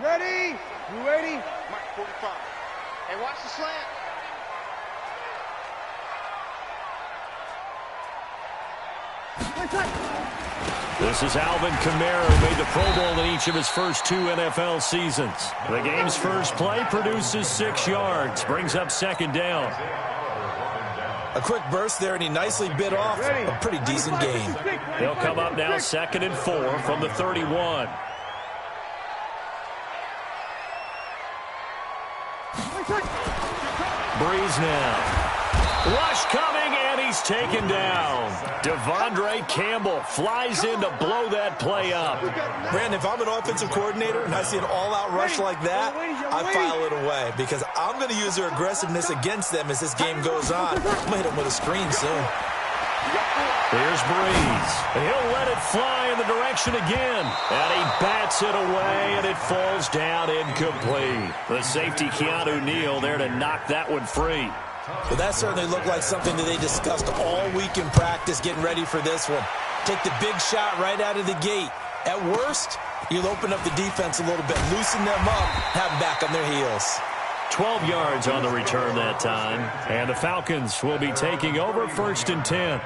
Ready? You ready? Mark 45. Hey, watch the slant. This is Alvin Kamara, who made the Pro Bowl in each of his first 2 NFL seasons. The game's first play produces 6 yards, brings up second down. A quick burst there, and he nicely bit off a pretty decent gain. They'll come up now 2nd and 4 from the 31. Breeze now. Rush coming, and he's taken down. Devondre Campbell flies in to blow that play up. Brandon, if I'm an offensive coordinator and I see an all-out rush like that, I file it away because I'm going to use their aggressiveness against them as this game goes on. I'm going to hit them with a screen soon. Here's Breeze. He'll let it fly in the direction again. And he bats it away, and it falls down incomplete. The safety, Keanu Neal, there to knock that one free. Well, that certainly looked like something that they discussed all week in practice getting ready for this one. Take the big shot right out of the gate. At worst, you'll open up the defense a little bit, loosen them up, have them back on their heels. 12 yards on the return that time. And the Falcons will be taking over 1st and 10.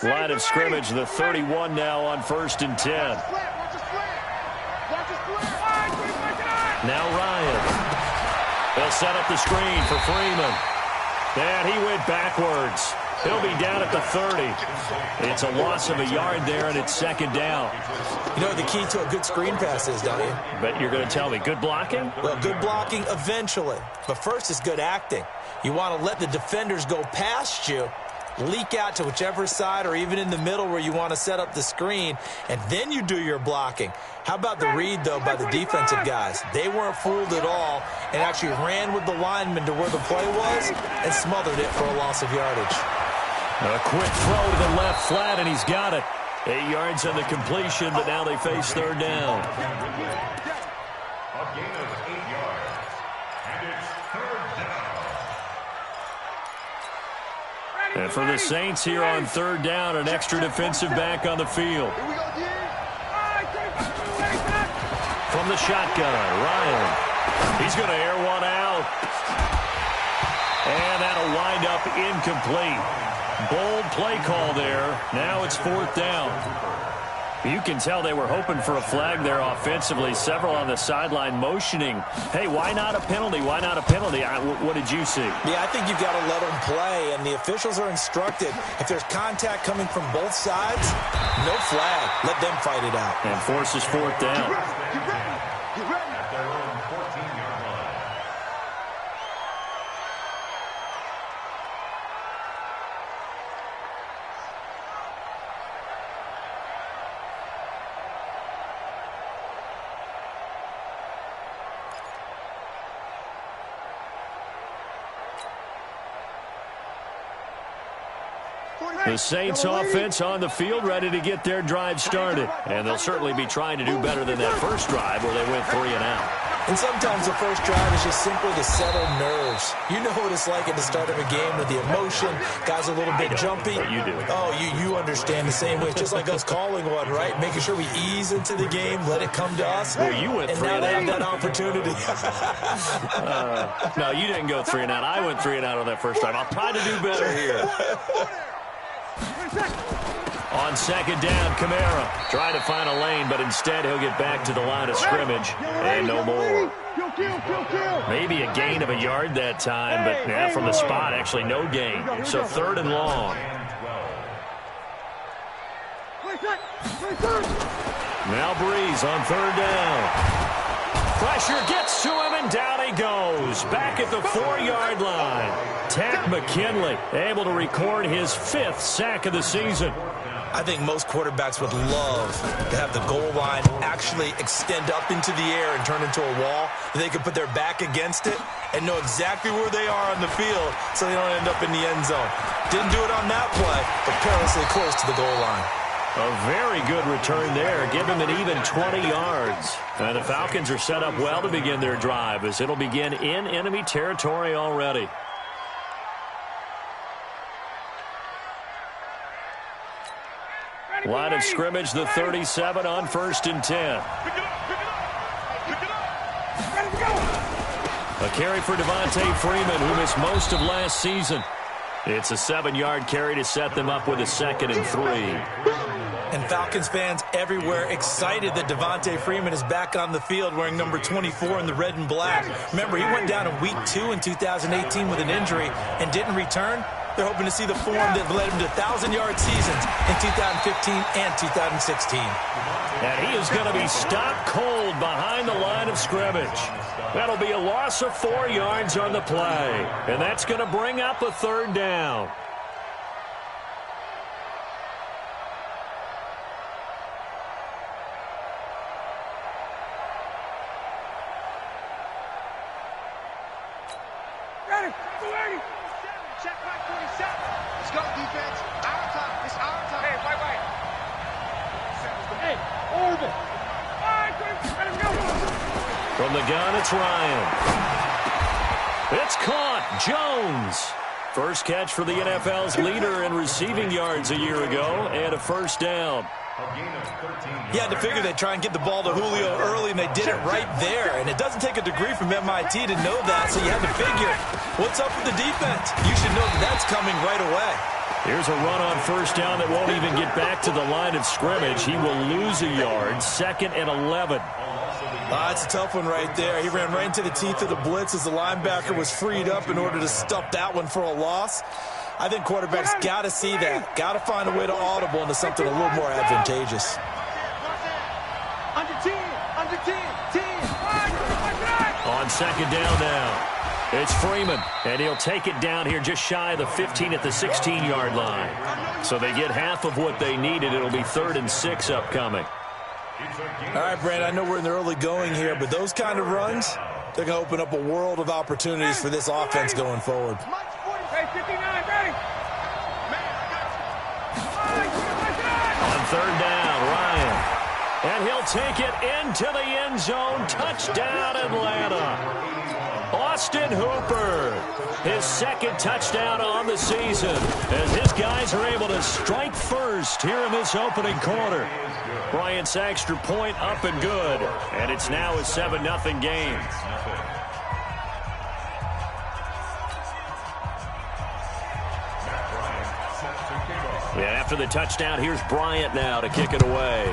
Line of scrimmage, the 31 now on 1st and 10. Now Ryan. They'll set up the screen for Freeman. And he went backwards. He'll be down at the 30. It's a loss of a yard there, and it's 2nd down. You know what the key to a good screen pass is, don't you? But you're going to tell me, good blocking? Well, good blocking eventually. But first is good acting. You want to let the defenders go past you, leak out to whichever side or even in the middle where you want to set up the screen, and then you do your blocking. How about the read, though, by the defensive guys? They weren't fooled at all and actually ran with the lineman to where the play was and smothered it for a loss of yardage. A quick throw to the left flat, and he's got it. 8 yards on the completion, but now they face 3rd down. A gain of 8 yards, and it's 3rd down. And for the Saints here on 3rd down, an extra defensive back on the field. From the shotgun, Ryan. He's going to air one out. And that'll wind up incomplete. Bold play call there. Now it's 4th down. You can tell they were hoping for a flag there offensively. Several on the sideline motioning. Hey, why not a penalty? Why not a penalty? What did you see? Yeah, I think you've got to let them play, and the officials are instructed. If there's contact coming from both sides, no flag. Let them fight it out. And forces 4th down. At their own 14-yard line. The Saints offense on the field, ready to get their drive started. And they'll certainly be trying to do better than that first drive where they went 3 and out. And sometimes the first drive is just simply to settle nerves. You know what it's like at the start of a game with the emotion. Guys a little bit jumpy. But you do. Oh, you understand the same way. It's just like us calling one, right? Making sure we ease into the game, let it come to us. Well, you went 3 and out. And now they have that opportunity. No, you didn't go 3 and out. I went 3 and out on that first drive. I'll try to do better here. On 2nd down, Kamara trying to find a lane, but instead he'll get back to the line of scrimmage, and no more. Maybe a gain of a yard that time, but yeah, from the spot, actually no gain. So 3rd and long. Now Breeze on 3rd down. Pressure gets to him, and down he goes. Back at the 4-yard line. Takk McKinley able to record his 5th sack of the season. I think most quarterbacks would love to have the goal line actually extend up into the air and turn into a wall. They could put their back against it and know exactly where they are on the field so they don't end up in the end zone. Didn't do it on that play, but perilously close to the goal line. A very good return there. Give him an even 20 yards. And the Falcons are set up well to begin their drive as it'll begin in enemy territory already. Line of scrimmage, the 37 on 1st and 10. A carry for Devontae Freeman, who missed most of last season. It's a 7-yard carry to set them up with a 2nd and 3. And Falcons fans everywhere excited that Devontae Freeman is back on the field wearing number 24 in the red and black. Remember, he went down in week 2 in 2018 with an injury and didn't return. They're hoping to see the form that led him to 1,000-yard seasons in 2015 and 2016. And he is going to be stopped cold behind the line of scrimmage. That'll be a loss of 4 yards on the play. And that's going to bring up a 3rd down. Check back 47. Let's go, defense. Our time. It's our time. Hey, wait. Hey, Orville. All right, let him go. From the gun, it's Ryan. It's caught. Jones. First catch for the NFL's leader in receiving yards a year ago, and a 1st down. You had to figure they'd try and get the ball to Julio early, and they did it right there. And it doesn't take a degree from MIT to know that, so you had to figure, what's up with the defense? You should know that that's coming right away. Here's a run on 1st down that won't even get back to the line of scrimmage. He will lose a yard, 2nd and 11. That's a tough one right there. He ran right into the teeth of the blitz as the linebacker was freed up in order to stuff that one for a loss. I think quarterbacks got to see that. Got to find a way to audible into something a little more advantageous. Under 10. On 2nd down now. It's Freeman, and he'll take it down here just shy of the 15 at the 16-yard line. So they get half of what they needed. It'll be 3rd and 6 upcoming. All right, Brandon, I know we're in the early going here, but those kind of runs, they're going to open up a world of opportunities for this offense going forward. Hey, 59, ready. On 3rd down, Ryan. And he'll take it into the end zone. Touchdown, Atlanta. Austin Hooper, his 2nd touchdown on the season, as his guys are able to strike first here in this opening quarter. Bryant's extra point up and good, and it's now a 7-0 game. Yeah, after the touchdown, here's Bryant now to kick it away.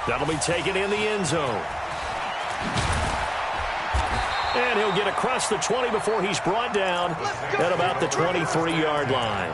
That'll be taken in the end zone. And he'll get across the 20 before he's brought down at about the 23-yard line.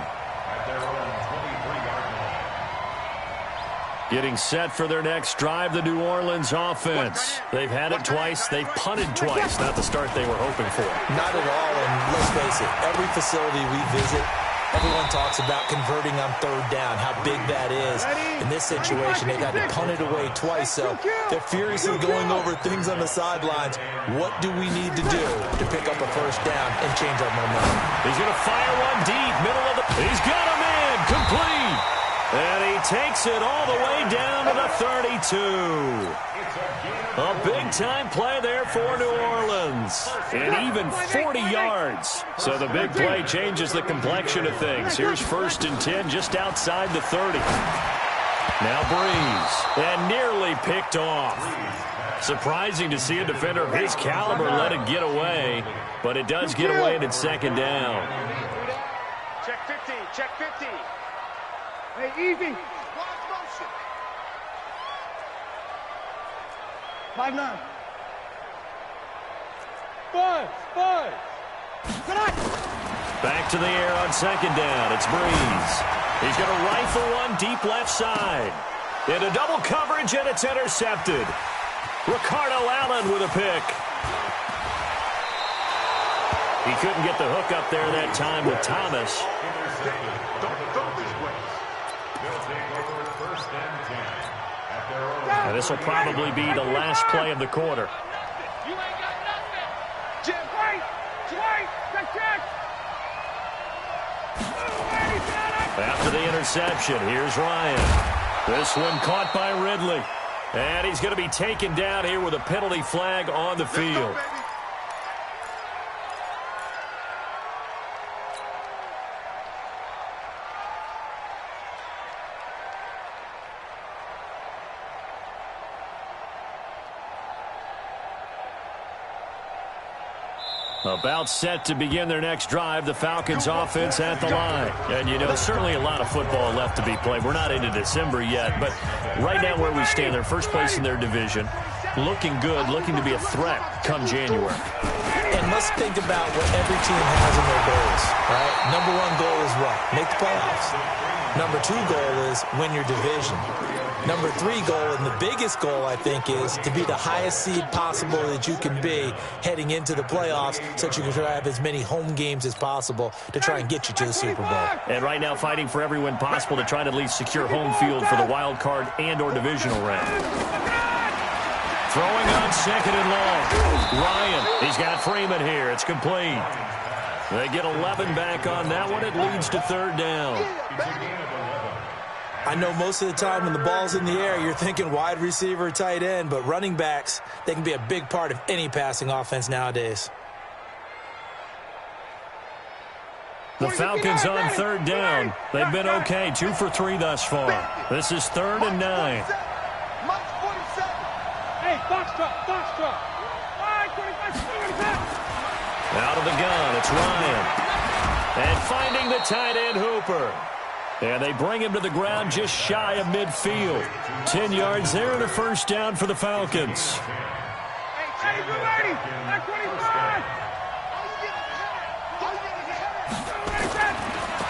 Getting set for their next drive, the New Orleans offense. They've had it twice. They've punted twice. Not the start they were hoping for. Not at all, and let's face it, every facility we visit, everyone talks about converting on 3rd down, how big that is. In this situation, they got to punt it away twice, so they're furiously going over things on the sidelines. What do we need to do to pick up a 1st down and change our momentum? He's going to fire one deep, middle of the... He's got a man, complete. And he takes it all the way down to the 32. A big-time play there for New Orleans. And even 40 yards. So the big play changes the complexion of things. Here's 1st and 10 just outside the 30. Now Breeze. And nearly picked off. Surprising to see a defender of his caliber let it get away. But it does get away and it's 2nd down. Check 50. Check 50. Hey, easy. 5-9. 5. Back to the air on 2nd down. It's Breeze. He's going to rifle one deep left side. Into double coverage, and it's intercepted. Ricardo Allen with a pick. He couldn't get the hook up there that time with Thomas. And this will probably be the last play of the quarter. You ain't got nothing. Jim, wait. Check. After the interception, here's Ryan. This one caught by Ridley. And he's going to be taken down here with a penalty flag on the field. About set to begin their next drive, the Falcons offense at the line. And, you know, certainly a lot of football left to be played. We're not into December yet, but right now where we stand, they're first place in their division, looking good, looking to be a threat come January. And let's think about what every team has in their goals, right? Number one goal is what? Make the playoffs. Number two goal is win your division. Number three goal, and the biggest goal, I think, is to be the highest seed possible that you can be heading into the playoffs so that you can try to have as many home games as possible to try and get you to the Super Bowl. And right now fighting for every win possible to try to at least secure home field for the wild card and or divisional round. Throwing on second and long. Ryan, he's got Freeman here. It's complete. They get 11 back on that one. It leads to third down. I know most of the time when the ball's in the air, you're thinking wide receiver, tight end, but running backs, they can be a big part of any passing offense nowadays. The Falcons on third down. They've been okay, 2 for 3 thus far. This is 3rd and 9. Out of the gun, it's Ryan. And finding the tight end, Hooper. And they bring him to the ground just shy of midfield. 10 yards there and a first down for the Falcons.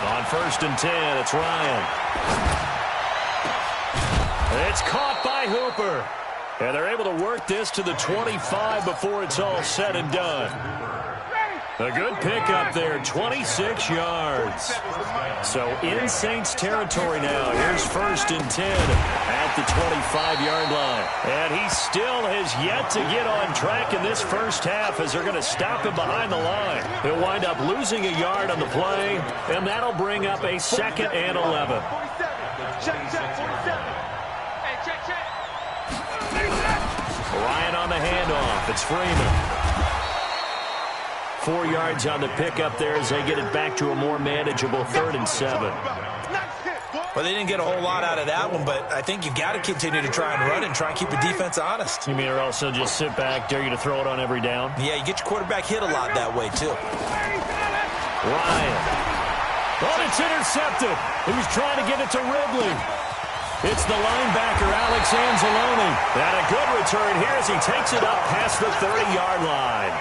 On 1st and 10, it's Ryan. It's caught by Hooper. And they're able to work this to the 25 before it's all said and done. A good pickup there, 26 yards. So in Saints territory now. Here's 1st and 10 at the 25-yard line. And he still has yet to get on track in this first half as they're going to stop him behind the line. He'll wind up losing a yard on the play, and that'll bring up a 2nd and 11. Ryan on the handoff. It's Freeman. 4 yards on the pickup there as they get it back to a more manageable 3rd and 7. Well, they didn't get a whole lot out of that one, but I think you've got to continue to try and run and try and keep the defense honest. You mean or also just sit back, dare you to throw it on every down? Yeah, you get your quarterback hit a lot that way, too. Ryan. Oh, it's intercepted. He was trying to get it to Ridley. It's the linebacker, Alex Anzalone. And a good return here as he takes it up past the 30-yard line.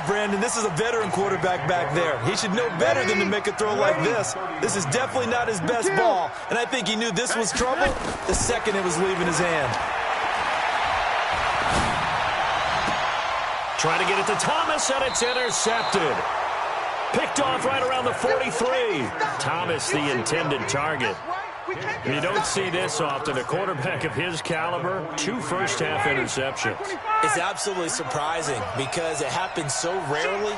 Brandon, this is a veteran quarterback back there. He should know better than to make a throw like this. This is definitely not his best ball, and I think he knew this was trouble the second it was leaving his hand. Trying to get it to Thomas, and it's intercepted. Picked off right around the 43. Thomas, the intended target. You don't see this often. A quarterback of his caliber, 2 first-half interceptions. It's absolutely surprising because it happens so rarely.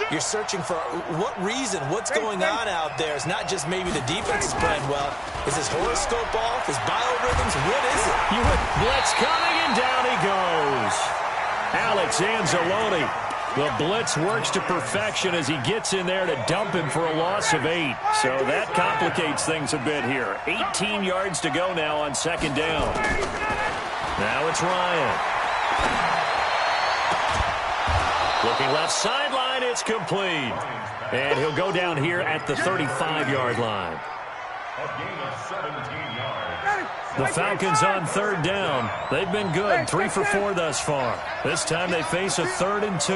You're searching for what reason, what's going on out there. It's not just maybe the defense is playing well. Is his horoscope off? His biorhythms? What is it? Blitz coming, and down he goes. Alex Anzalone. The blitz works to perfection as he gets in there to dump him for a loss of 8. So that complicates things a bit here. 18 yards to go now on 2nd down. Now it's Ryan. Looking left sideline, it's complete. And he'll go down here at the 35-yard line. A gain of 17 yards. The Falcons on 3rd down. They've been good, 3 for 4 thus far. This time they face a 3rd and 2.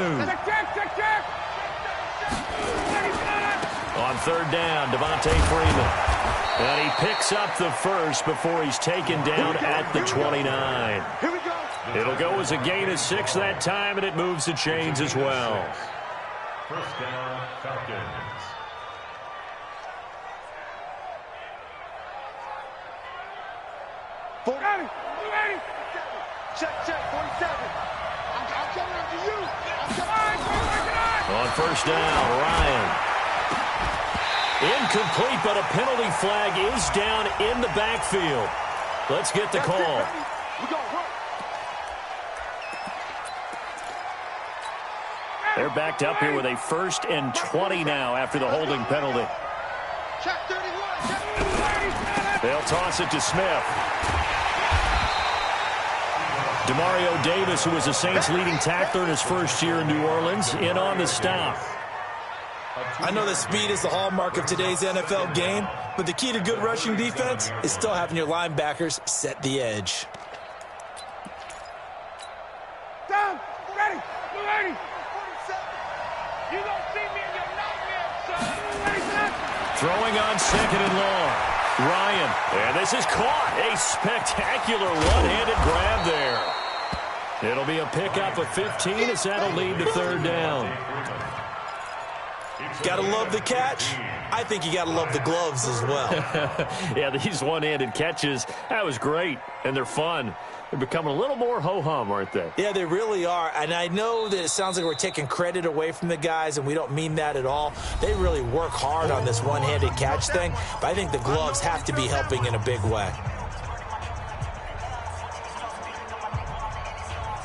On 3rd down, Devontae Freeman. And he picks up the first before he's taken down at the 29. It'll go as a gain of 6 that time, and it moves the chains as well. 1st down, Falcons. Check, 47. I'm coming after you. On 1st down, Ryan. Incomplete, but a penalty flag is down in the backfield. Let's get the call. They're backed up here with a 1st and 20 now after the holding penalty. They'll toss it to Smith. Demario Davis, who was the Saints' leading tackler in his first year in New Orleans, in on the stop. I know that speed is the hallmark of today's NFL game, but the key to good rushing defense is still having your linebackers set the edge. Down, ready, ready. You don't see me in your nightmare, son. Throwing on 2nd and long. Ryan, and this is caught. A spectacular one-handed grab there. It'll be a pickup of 15 as that'll lead to 3rd down. Gotta love the catch. I think you gotta love the gloves as well. Yeah, these one-handed catches, that was great, and they're fun. They're becoming a little more ho-hum, aren't they? Yeah, they really are. And I know that it sounds like we're taking credit away from the guys, and we don't mean that at all. They really work hard on this one-handed catch thing, but I think the gloves have to be helping in a big way.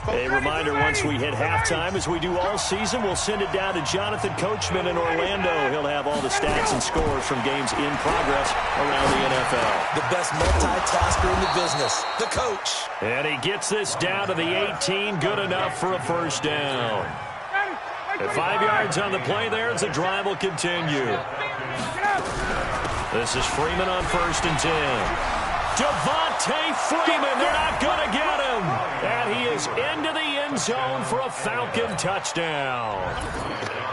A reminder, once we hit halftime, as we do all season, we'll send it down to Jonathan Coachman in Orlando. He'll have all the stats and scores from games in progress around the NFL. The best multitasker in the business, the coach. And he gets this down to the 18, good enough for a 1st down. At 5 yards on the play there as the drive will continue. This is Freeman on 1st and 10. Devontae Freeman, they're not going to get him. And he is into the end zone for a Falcon touchdown.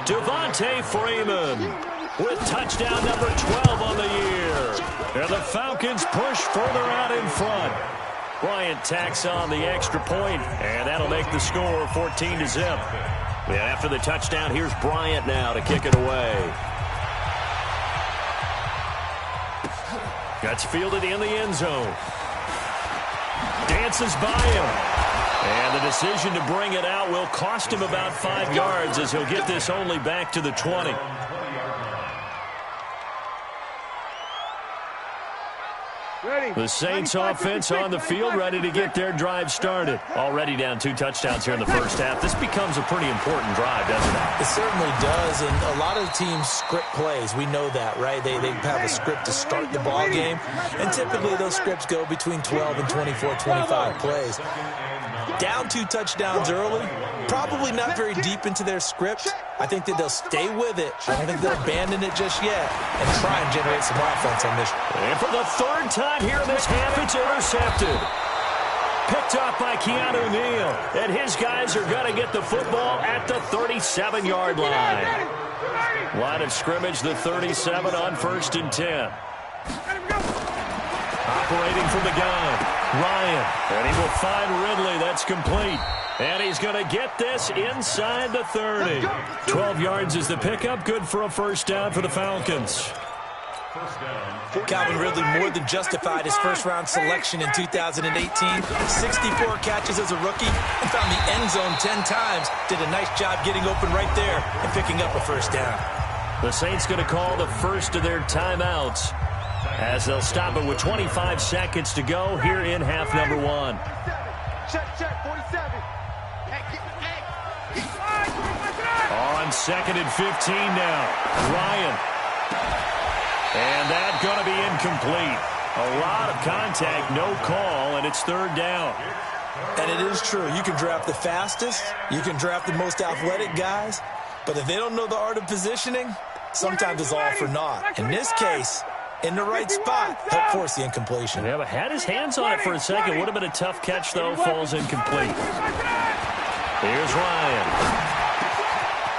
Devontae Freeman with touchdown number 12 on the year. And the Falcons push further out in front. Bryant tacks on the extra point, and that'll make the score 14-0. And after the touchdown, here's Bryant now to kick it away. That's fielded in the end zone. Dances by him. And the decision to bring it out will cost him about 5 yards as he'll get this only back to the 20. The Saints offense on the field, ready to get their drive started. Already down 2 touchdowns here in the first half. This becomes a pretty important drive, doesn't it? It certainly does, and a lot of teams script plays. We know that, right? They have a script to start the ball game, and typically those scripts go between 12 and 24, 25 plays. Down 2 touchdowns early, probably not very deep into their script. I think that they'll stay with it. I don't think they'll abandon it just yet and try and generate some offense on this. And for the 3rd time here in this half, it's intercepted. Picked up by Keanu Neal. And his guys are going to get the football at the 37-yard line. Line of scrimmage, the 37 on 1st and 10. Operating from the gun. Ryan, and he will find Ridley. That's complete. And he's going to get this inside the 30. 12 yards is the pickup. Good for a 1st down for the Falcons. Calvin Ridley more than justified his first-round selection in 2018. 64 catches as a rookie and found the end zone 10 times. Did a nice job getting open right there and picking up a 1st down. The Saints going to call the first of their timeouts as they'll stop it with 25 seconds to go here in half number 1. Check, 47. On 2nd and 15 now. Ryan. And that's going to be incomplete. A lot of contact, no call, and it's 3rd down. And it is true. You can draft the fastest. You can draft the most athletic guys. But if they don't know the art of positioning, sometimes it's all for naught. In this case, in the right spot, help force the incompletion. Yeah, but had his hands on it for a second. Would have been a tough catch, though. Falls incomplete. Here's Ryan.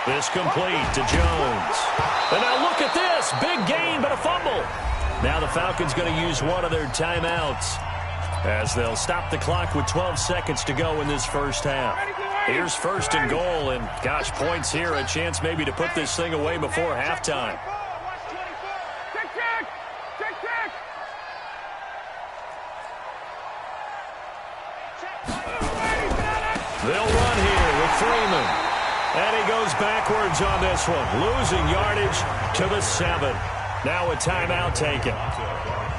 This complete to Jones. And now look at this. Big gain, but a fumble. Now the Falcons going to use one of their timeouts as they'll stop the clock with 12 seconds to go in this first half. Here's 1st and goal, and gosh, points here. A chance maybe to put this thing away before halftime. They'll run here with Freeman. And he goes backwards on this one, losing yardage to the 7. Now a timeout taken.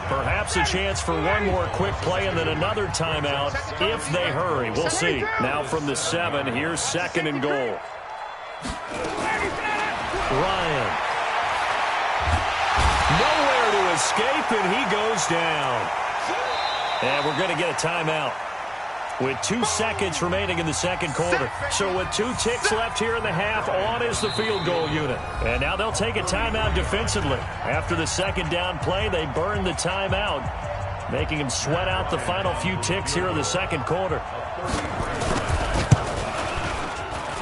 Perhaps a chance for one more quick play and then another timeout if they hurry. We'll see. Now from the 7, here's 2nd and goal. Ryan. Nowhere to escape, and he goes down. And we're going to get a timeout. with 2 seconds remaining in the second quarter. So with 2 ticks left here in the half, on is the field goal unit. And now they'll take a timeout defensively. After the second down play, they burn the timeout, making him sweat out the final few ticks here in the second quarter.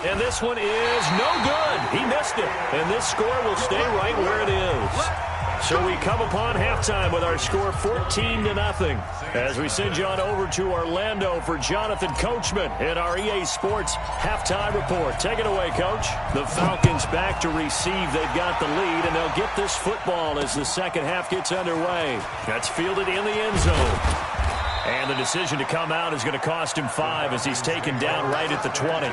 And this one is no good. He missed it. And this score will stay right where it is. So we come upon halftime with our score 14-0. As we send you on over to Orlando for Jonathan Coachman in our EA Sports halftime report. Take it away, Coach. The Falcons back to receive. They've got the lead, and they'll get this football as the second half gets underway. That's fielded in the end zone. And the decision to come out is going to cost him 5 as he's taken down right at the 20.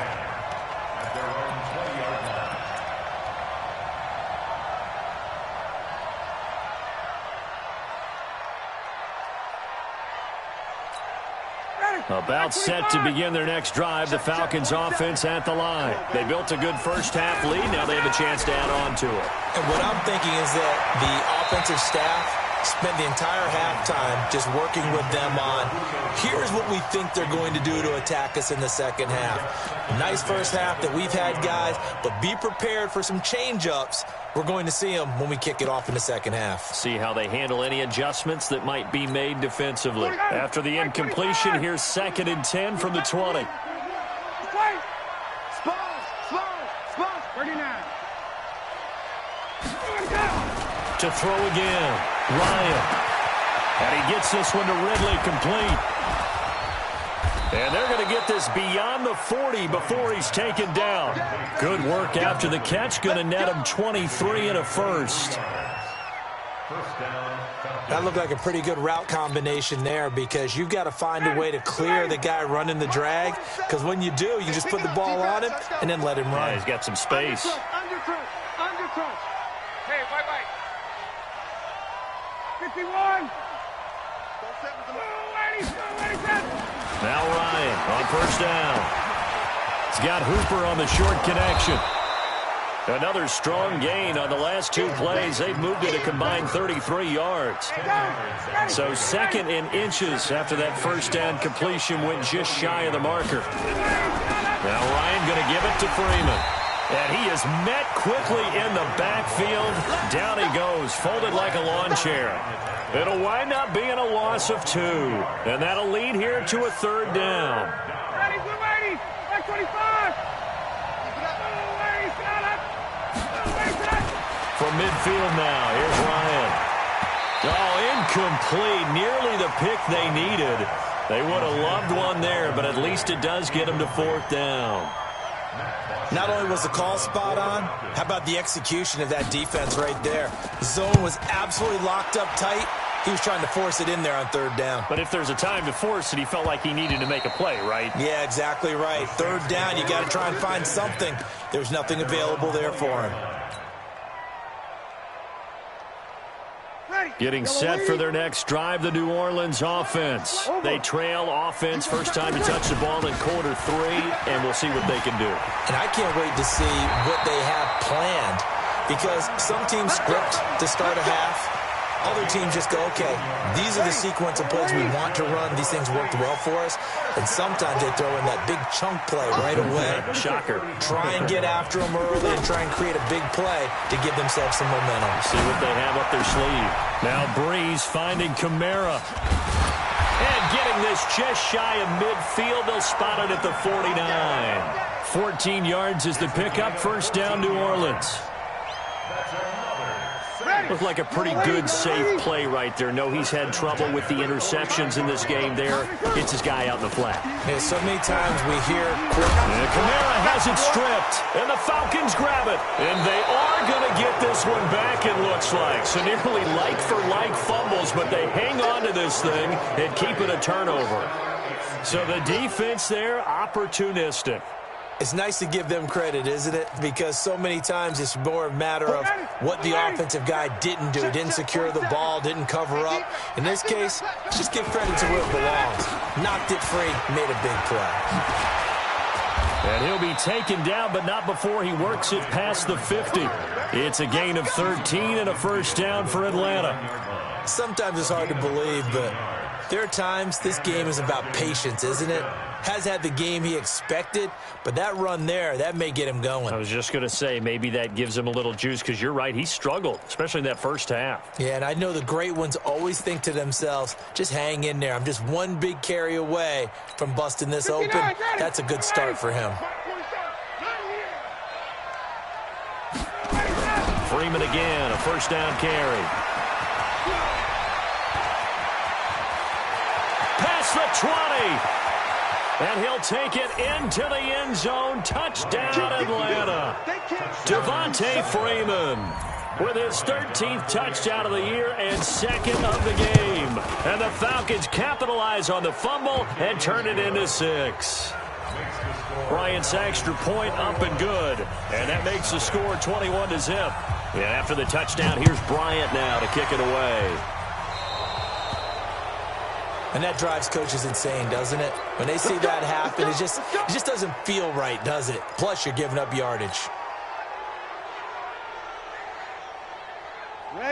About set to begin their next drive, the Falcons offense at the line. They built a good first half lead. Now they have a chance to add on to it. And what I'm thinking is that the offensive staff spent the entire halftime just working with them on, here's what we think they're going to do to attack us in the second half. A nice first half that we've had, guys, but be prepared for some change-ups. We're going to see them when we kick it off in the second half. See how they handle any adjustments that might be made defensively. After the incompletion, here's 2nd and 10 from the 20. To throw again, Ryan. And he gets this one to Ridley, complete. And they're going to get this beyond the 40 before he's taken down. Good work after the catch, going to net him 23 and a first. That looked like a pretty good route combination there because you've got to find a way to clear the guy running the drag, because when you do, you just put the ball on him and then let him run. Yeah, he's got some space. Undercross. Hey, wait. 51. Now Ryan on first down. He's got Hooper on the short connection. Another strong gain on the last 2 plays. They've moved it a combined 33 yards. So 2nd and inches after that first down completion went just shy of the marker. Now Ryan going to give it to Freeman. And he is met quickly in the backfield. Down he goes, folded like a lawn chair. It'll wind up being a loss of 2. And that'll lead here to a 3rd down. Ready, 25. From midfield now, here's Ryan. Oh, incomplete. Nearly the pick they needed. They would have loved one there, but at least it does get them to 4th down. Not only was the call spot on, how about the execution of that defense right there? The zone was absolutely locked up tight. He was trying to force it in there on 3rd down. But if there's a time to force it, he felt like he needed to make a play, right? Yeah, exactly right. 3rd down, you got to try and find something. There's nothing available there for him. Getting set for their next drive, the New Orleans offense. They trail offense, first time to touch the ball in quarter 3, and we'll see what they can do. And I can't wait to see what they have planned, because some teams script to start a half. Other teams just go, okay, these are the sequence of plays we want to run. These things worked well for us. And sometimes they throw in that big chunk play right away. Shocker. Try and get after them early and try and create a big play to give themselves some momentum. See what they have up their sleeve. Now Breeze finding Kamara. And getting this just shy of midfield. They'll spot it at the 49. 14 yards is the pickup. First down, New Orleans. Looked like a pretty good, safe play right there. No, he's had trouble with the interceptions in this game there. Gets his guy out in the flat. Yeah, so many times we hear... And Kamara has it stripped, and the Falcons grab it. And they are going to get this one back, it looks like. So nearly like-for-like fumbles, but they hang on to this thing and keep it a turnover. So the defense there, opportunistic. It's nice to give them credit, isn't it? Because so many times it's more a matter of what the offensive guy didn't do. Didn't secure the ball, didn't cover up. In this case, let's just give credit to where it belongs. Knocked it free, made a big play. And he'll be taken down, but not before he works it past the 50. It's a gain of 13 and a first down for Atlanta. Sometimes it's hard to believe, but there are times this game is about patience, isn't it? Has had the game he expected, but that run there, that may get him going. I was just going to say, maybe that gives him a little juice, because you're right, he struggled, especially in that first half. Yeah, and I know the great ones always think to themselves, just hang in there. I'm just one big carry away from busting this open. That's a good start for him. Freeman again, a first down carry. Past the 20. And he'll take it into the end zone. Touchdown, Atlanta. Devontae Freeman with his 13th touchdown of the year and second of the game. And the Falcons capitalize on the fumble and turn it into 6. Bryant's extra point up and good. And that makes the score 21-0. And after the touchdown, here's Bryant now to kick it away. And that drives coaches insane, doesn't it? When they see that happen, it just doesn't feel right, does it? Plus, you're giving up yardage.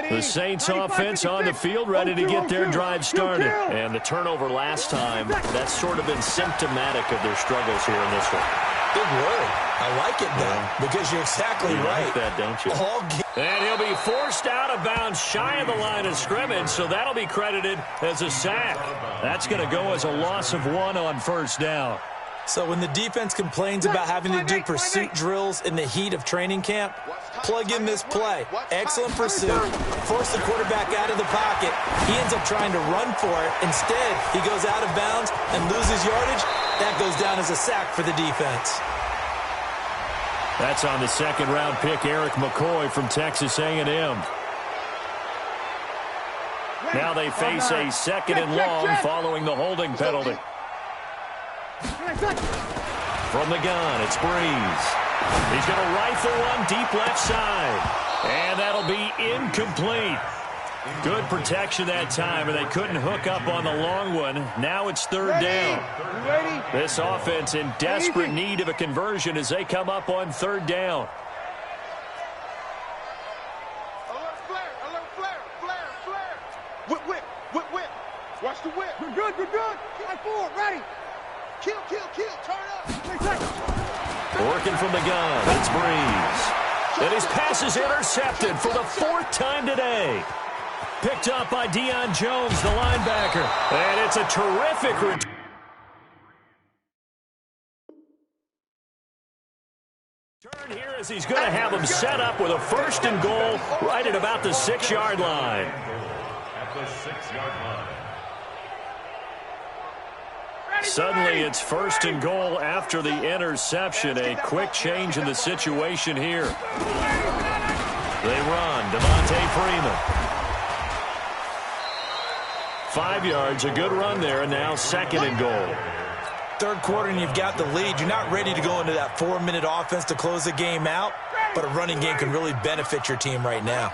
The Saints offense on the field, ready to get their drive started. And the turnover last time, that's sort of been symptomatic of their struggles here in this one. Big word. I like it, though, because you're exactly right. Like that, don't you? And he'll be forced out of bounds shy of the line of scrimmage, so that'll be credited as a sack. That's going to go as a loss of 1 on first down. So when the defense complains about having to do pursuit drills in the heat of training camp, plug in this play. Excellent pursuit. Force the quarterback out of the pocket. He ends up trying to run for it. Instead, he goes out of bounds and loses yardage. That goes down as a sack for the defense. That's on the second-round pick, Eric McCoy from Texas A&M. Now they face a second and long following the holding penalty. From the gun, it's Breeze. He's going to rifle one deep left side. And that'll be incomplete. Good protection that time, and they couldn't hook up on the long one. Now it's third down. This offense in desperate need of a conversion as they come up on third down. Alert flare. Whip. Watch the whip. Good. Line forward, ready. Kill, turn up. Working from the gun, it's Breeze. And his pass is intercepted for the 4th time today. Picked up by Deion Jones, the linebacker. And it's a terrific return. Here as he's going to have him set up with a 1st and goal right at about the 6-yard line. At the 6-yard line. Suddenly it's 1st and goal after the interception. A quick change in the situation here. They run. Devontae Freeman. 5 yards, a good run there, and now 2nd and goal. Third quarter and you've got the lead. You're not ready to go into that 4-minute offense to close the game out, but a running game can really benefit your team right now.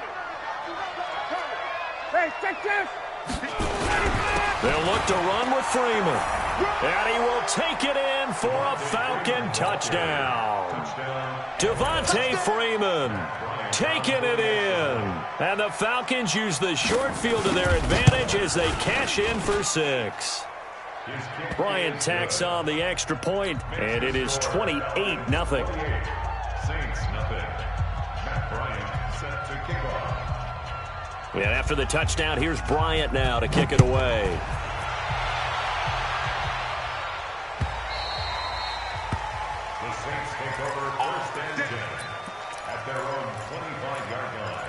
They'll look to run with Freeman. And he will take it in for a Falcon touchdown. Devontae Freeman taking it in. And the Falcons use the short field to their advantage as they cash in for 6. Bryant tacks on the extra point, and it is 28-0. Saints nothing. Matt Bryant set to kick off. And after the touchdown, here's Bryant now to kick it away. The Saints take over 1st and 10 at their own 25-yard line.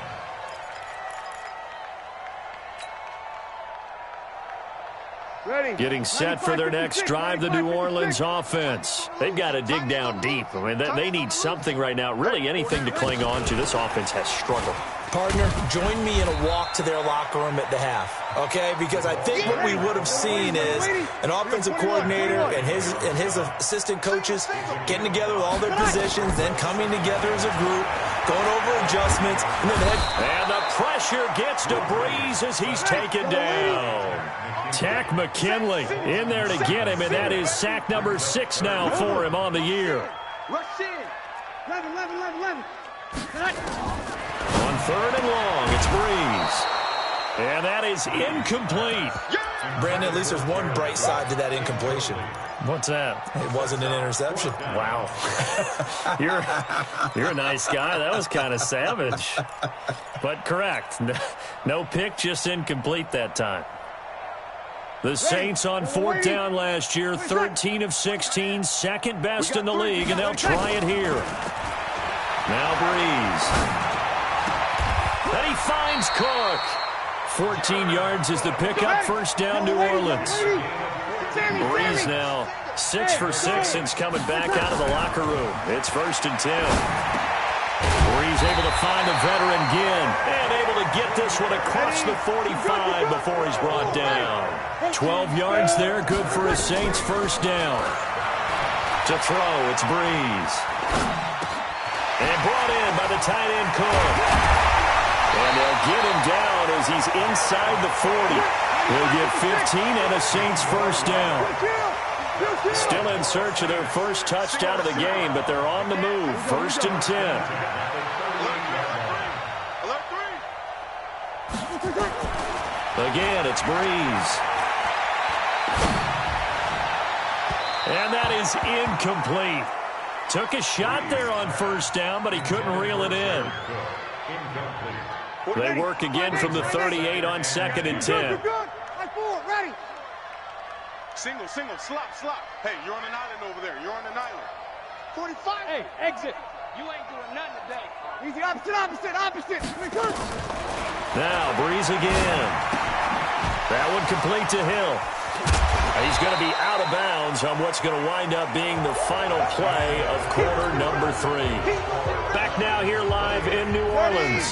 Getting set for their next drive, the New Orleans offense. They've got to dig down deep. I mean, they need something right now, really anything to cling on to. This offense has struggled. Partner, join me in a walk to their locker room at the half, okay? Because I think what we would have seen is an offensive coordinator and his assistant coaches getting together with all their positions, then coming together as a group, going over adjustments, and then and the pressure gets to Breeze as he's taken down. Tack McKinley in there to get him, and that is sack number 6 now for him on the year. Rush in. 11. On 3rd and long, it's Breeze. And that is incomplete. Brandon, at least there's one bright side to that incompletion. What's that? It wasn't an interception. Wow. You're a nice guy. That was kind of savage. But correct. No pick, just incomplete that time. The Saints on fourth down last year, 13 of 16, second best in the league, and they'll try it here. Now Breeze. And he finds Cook. 14 yards is the pickup, first down New Orleans. Breeze now 6 for 6 since coming back out of the locker room. It's 1st and 10. Breeze able to find a veteran Ginn and able to get this one across the 45 before he's brought down. 12 yards there, good for a Saints first down. To throw, it's Breeze. And brought in by the tight end Cook. And they'll get him down as he's inside the 40. They'll get 15 and a Saints first down. Still in search of their first touchdown of the game, but they're on the move. 1st and 10. Again, it's Breeze. And that is incomplete. Took a shot there on first down, but he couldn't reel it in. They work again from the 38 on 2nd and 10. Single, slop. Hey, you're on an island over there. You're on an island. 45. Hey, exit. You ain't doing nothing today. Easy, opposite. Now, Breeze again. That one complete to Hill. He's going to be out of bounds on what's going to wind up being the final play of quarter number 3. Back now here live in New Orleans.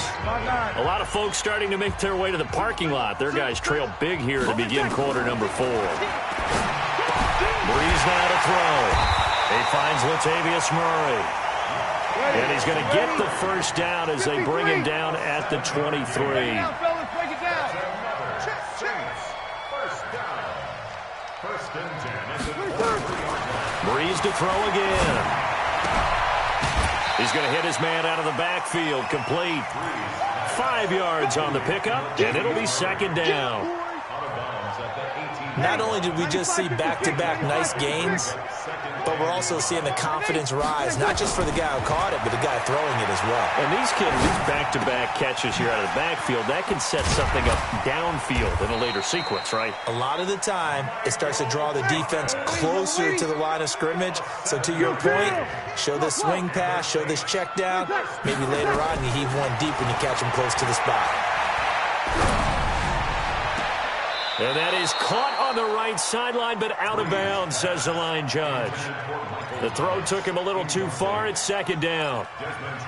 A lot of folks starting to make their way to the parking lot. Their guys trail big here to begin quarter number 4. Breeze now to throw. He finds Latavius Murray. And he's going to get the first down as they bring him down at the 23. Breeze to throw again. He's going to hit his man out of the backfield. Complete. 5 yards on the pickup, and it'll be 2nd down. Not only did we just see back-to-back nice gains, but we're also seeing the confidence rise, not just for the guy who caught it, but the guy throwing it as well. And these back-to-back catches here out of the backfield, that can set something up downfield in a later sequence, right? A lot of the time, it starts to draw the defense closer to the line of scrimmage. So to your point, show this swing pass, show this check down. Maybe later on you heave one deep when you catch him close to the spot. And that is caught on the right sideline, but out of bounds, says the line judge. The throw took him a little too far. It's 2nd down.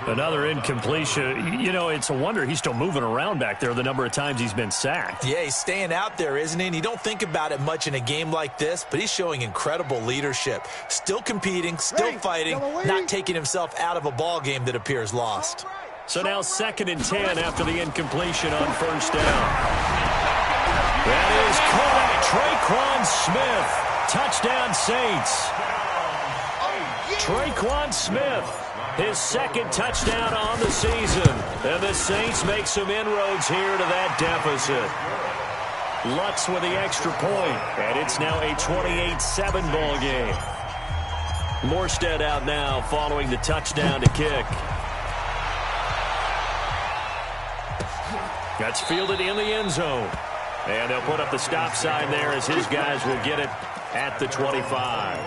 Another incompletion. You know, it's a wonder he's still moving around back there the number of times he's been sacked. Yeah, he's staying out there, isn't he? And you don't think about it much in a game like this, but he's showing incredible leadership. Still competing, still fighting, not taking himself out of a ball game that appears lost. So now 2nd and 10 after the incompletion on first down. That is caught. Traquan Smith. Touchdown Saints. Traquan Smith, his 2nd touchdown on the season. And the Saints make some inroads here to that deficit. Lutz with the extra point, and it's now a 28-7 ball game. Morstead out now following the touchdown to kick. That's fielded in the end zone. And they'll put up the stop sign there as his guys will get it at the 25.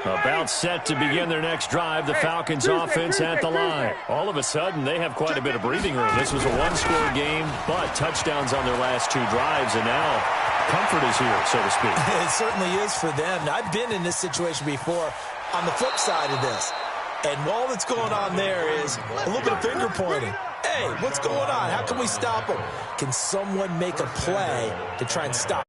About set to begin their next drive, the Falcons offense at the line. All of a sudden, they have quite a bit of breathing room. This was a one-score game, but touchdowns on their last 2 drives, and now comfort is here, so to speak. It certainly is for them. Now, I've been in this situation before on the flip side of this. And all that's going on there is a little bit of finger pointing. Hey, what's going on? How can we stop them? Can someone make a play to try and stop